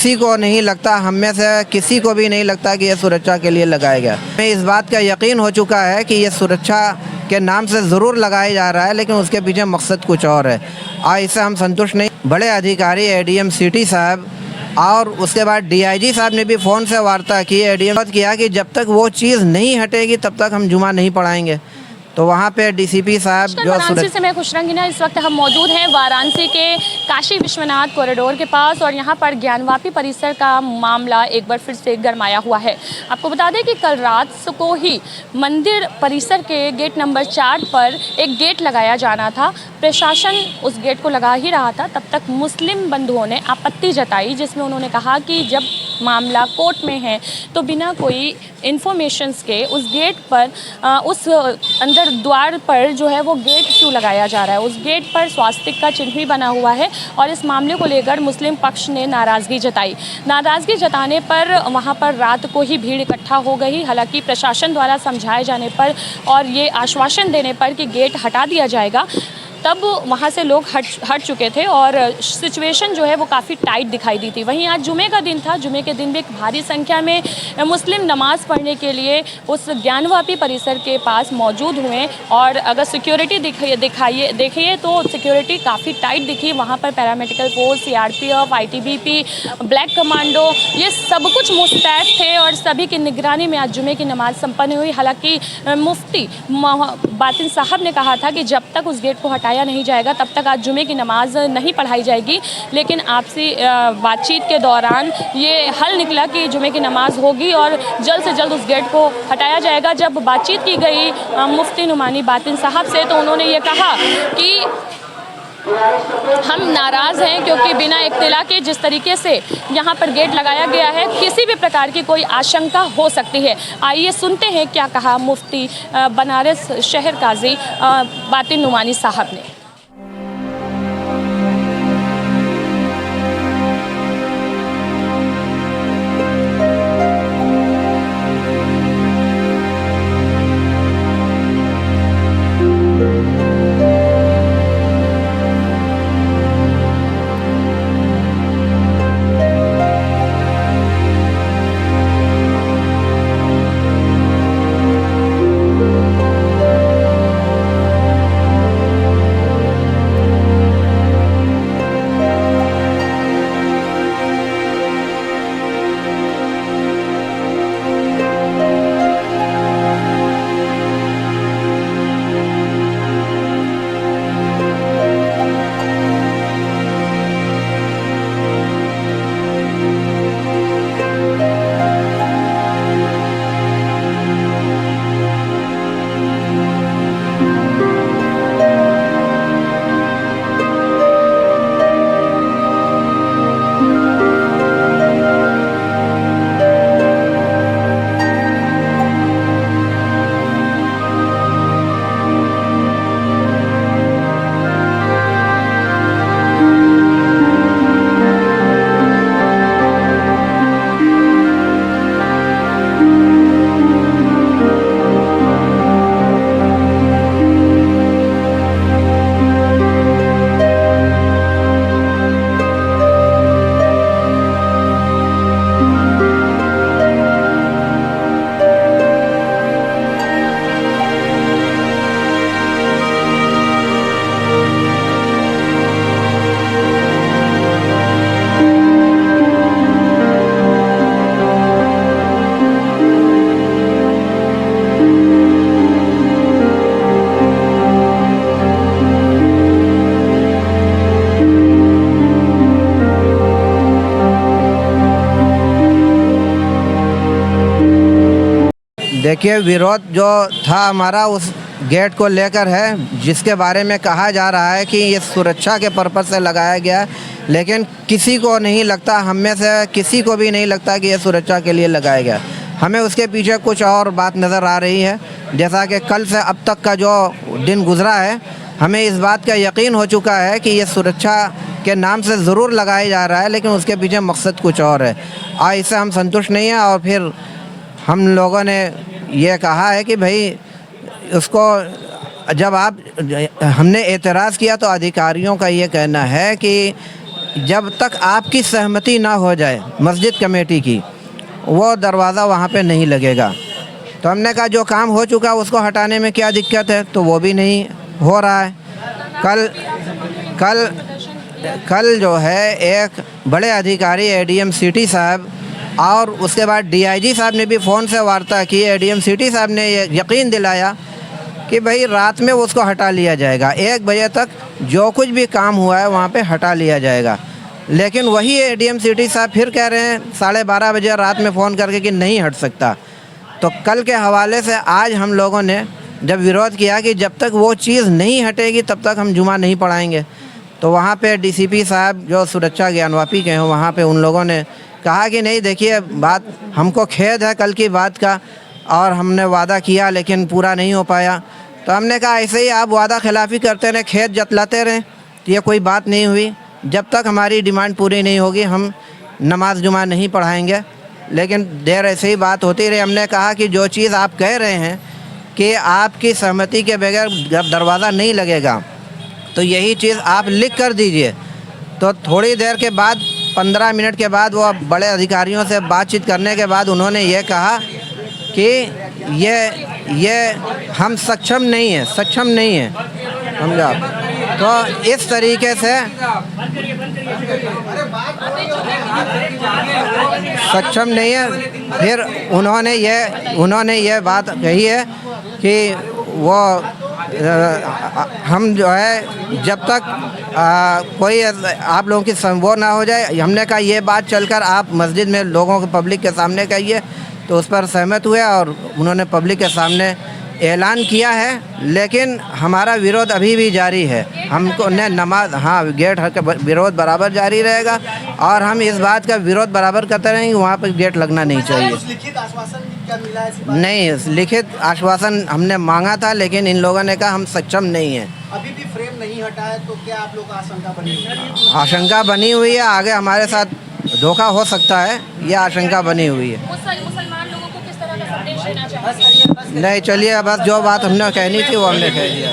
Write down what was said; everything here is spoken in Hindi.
किसी को नहीं लगता, हम में से किसी को भी नहीं लगता कि ये सुरक्षा के लिए लगाया गया। हमें इस बात का यकीन हो चुका है कि ये सुरक्षा के नाम से ज़रूर लगाया जा रहा है, लेकिन उसके पीछे मकसद कुछ और है और इससे हम संतुष्ट नहीं। बड़े अधिकारी एडीएम सिटी साहब और उसके बाद डीआईजी साहब ने भी फ़ोन से वार्ता की, एडीएम किया कि जब तक वो चीज़ नहीं हटेगी तब तक हम जुमा नहीं पढ़ाएंगे। तो वहाँ पे डीसीपी साहब जो वाराणसी से मैं खुश रंगीना, इस वक्त हम मौजूद हैं वाराणसी के काशी विश्वनाथ कॉरिडोर के पास और यहाँ पर ज्ञानवापी परिसर का मामला एक बार फिर से गरमाया हुआ है। आपको बता दें कि कल रात को ही मंदिर परिसर के गेट नंबर 4 पर एक गेट लगाया जाना था। प्रशासन उस गेट को लगा ही रहा था, तब तक मुस्लिम बंधुओं ने आपत्ति जताई, जिसमें उन्होंने कहा कि जब मामला कोर्ट में है तो बिना कोई इन्फॉर्मेशंस के उस गेट पर उस अंदर द्वार पर जो है वो गेट क्यों लगाया जा रहा है। उस गेट पर स्वास्तिक का चिन्ह भी बना हुआ है और इस मामले को लेकर मुस्लिम पक्ष ने नाराज़गी जताई। नाराज़गी जताने पर वहां पर रात को ही भीड़ इकट्ठा हो गई। हालांकि प्रशासन द्वारा समझाए जाने पर और ये आश्वासन देने पर कि गेट हटा दिया जाएगा, तब वहाँ से लोग हट चुके थे और सिचुएशन जो है वो काफ़ी टाइट दिखाई दी थी। वहीं आज जुमे का दिन था। जुमे के दिन भी एक भारी संख्या में मुस्लिम नमाज़ पढ़ने के लिए उस ज्ञानवापी परिसर के पास मौजूद हुए और अगर सिक्योरिटी देखिए तो सिक्योरिटी काफ़ी टाइट दिखी। वहाँ पर paramedical force, CRPF, ITBP, black commando, ये सब कुछ मुस्तैद थे और सभी की निगरानी में आज जुमे की नमाज़ संपन्न हुई। हालांकि मुफ्ती बातिन साहब ने कहा था कि जब तक उस गेट को हटाया नहीं जाएगा तब तक आज जुमे की नमाज नहीं पढ़ाई जाएगी, लेकिन आपसी बातचीत के दौरान ये हल निकला कि जुमे की नमाज होगी और जल्द से जल्द उस गेट को हटाया जाएगा। जब बातचीत की गई मुफ्ती नुमानी बातिन साहब से तो उन्होंने ये कहा कि हम नाराज़ हैं क्योंकि बिना इत्तिला के जिस तरीके से यहाँ पर गेट लगाया गया है, किसी भी प्रकार की कोई आशंका हो सकती है। आइए सुनते हैं क्या कहा मुफ्ती बनारस शहर काजी बातिन नुमानी साहब ने। देखिए, विरोध जो था हमारा उस गेट को लेकर है, जिसके बारे में कहा जा रहा है कि ये सुरक्षा के पर्पज़ से लगाया गया है, लेकिन किसी को नहीं लगता, हम में से किसी को भी नहीं लगता कि ये सुरक्षा के लिए लगाया गया। हमें उसके पीछे कुछ और बात नज़र आ रही है। जैसा कि कल से अब तक का जो दिन गुज़रा है, हमें इस बात का यकीन हो चुका है कि ये सुरक्षा के नाम से ज़रूर लगाया जा रहा है, लेकिन उसके पीछे मकसद कुछ और है और इससे हम संतुष्ट नहीं हैं। और फिर हम लोगों ने ये कहा है कि भाई उसको जब हमने एतराज़ किया तो अधिकारियों का ये कहना है कि जब तक आपकी सहमति ना हो जाए मस्जिद कमेटी की, वो दरवाज़ा वहाँ पे नहीं लगेगा। तो हमने कहा जो काम हो चुका उसको हटाने में क्या दिक्कत है, तो वो भी नहीं हो रहा है। कल जो है एक बड़े अधिकारी एडीएम सिटी साहब और उसके बाद डीआईजी साहब ने भी फ़ोन से वार्ता की। एडीएम सिटी साहब ने यकीन दिलाया कि भाई रात में उसको हटा लिया जाएगा, 1 बजे तक जो कुछ भी काम हुआ है वहाँ पे हटा लिया जाएगा। लेकिन वही एडीएम सिटी साहब फिर कह रहे हैं 12:30 बजे रात में फ़ोन करके कि नहीं हट सकता। तो कल के हवाले से आज हम लोगों ने जब विरोध किया कि जब तक वो चीज़ नहीं हटेगी तब तक हम जुमा नहीं पढ़ाएंगे, तो वहाँ पे डीसीपी साहब जो सुरक्षा ज्ञानवापी के हैं, वहाँ पे उन लोगों ने कहा कि नहीं देखिए, बात हमको खेद है कल की बात का और हमने वादा किया लेकिन पूरा नहीं हो पाया। तो हमने कहा ऐसे ही आप वादा खिलाफ़ी करते रहें, खेद जतलाते रहें, ये कोई बात नहीं हुई। जब तक हमारी डिमांड पूरी नहीं होगी हम नमाज जुमा नहीं पढ़ाएंगे। लेकिन देर ऐसे ही बात होती रही। हमने कहा कि जो चीज़ आप कह रहे हैं कि आपकी सहमति के बगैर दरवाज़ा नहीं लगेगा, तो यही चीज़ आप लिख कर दीजिए। तो थोड़ी देर के बाद 15 मिनट के बाद वो बड़े अधिकारियों से बातचीत करने के बाद उन्होंने ये कहा कि ये हम सक्षम नहीं हैं, समझा आप। तो इस तरीके से सक्षम नहीं है। फिर उन्होंने ये बात कही है कि वो हम जो है जब तक कोई आप लोगों की वो ना हो जाए, हमने कहा ये बात चलकर आप मस्जिद में लोगों को पब्लिक के सामने कहिए। तो उस पर सहमत हुए और उन्होंने पब्लिक के सामने ऐलान किया है। लेकिन हमारा विरोध अभी भी जारी है। हमको ने नमाज गेट का विरोध बराबर जारी रहेगा और हम इस बात का विरोध बराबर करते रहेंगे, वहाँ पर गेट लगना नहीं चाहिए। लिखित आश्वासन क्या मिला है इसी बात? नहीं, लिखित आश्वासन हमने मांगा था लेकिन इन लोगों ने कहा हम सक्षम नहीं हैं। अभी भी फ्रेम नहीं हटा है, तो क्या आप लोग का आशंका बनी हुई है? आशंका बनी हुई है, आगे हमारे साथ धोखा हो सकता है, यह आशंका बनी हुई है। मुसलमान लोगों को किस तरह का संदेश देना चाहिए? नहीं, चलिए बस जो बात हमने कहनी थी वो हमने कह दिया।